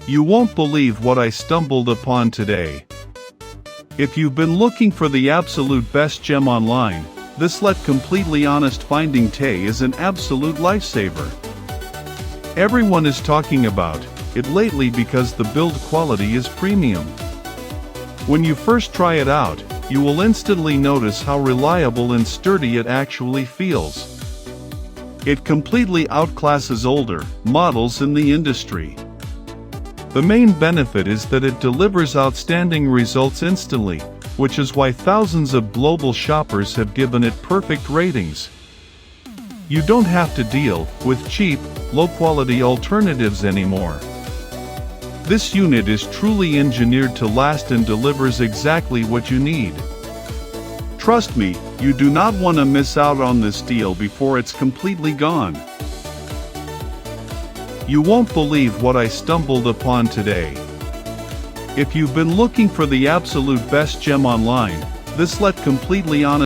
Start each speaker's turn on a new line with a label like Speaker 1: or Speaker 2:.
Speaker 1: You won't believe what I stumbled upon today. If you've been looking for the absolute best gem online, this let completely honest finding Tay is an absolute lifesaver. Everyone is talking about it lately because the build quality is premium. When you first try it out, you will instantly notice how reliable and sturdy it actually feels. It completely outclasses older models in the industry. The main benefit is that it delivers outstanding results instantly, which is why thousands of global shoppers have given it perfect ratings. You don't have to deal with cheap, low-quality alternatives anymore. This unit is truly engineered to last and delivers exactly what you need. Trust me, you do not want to miss out on this deal before it's completely gone. You won't believe what I stumbled upon today. If you've been looking for the absolute best gem online, this let completely honest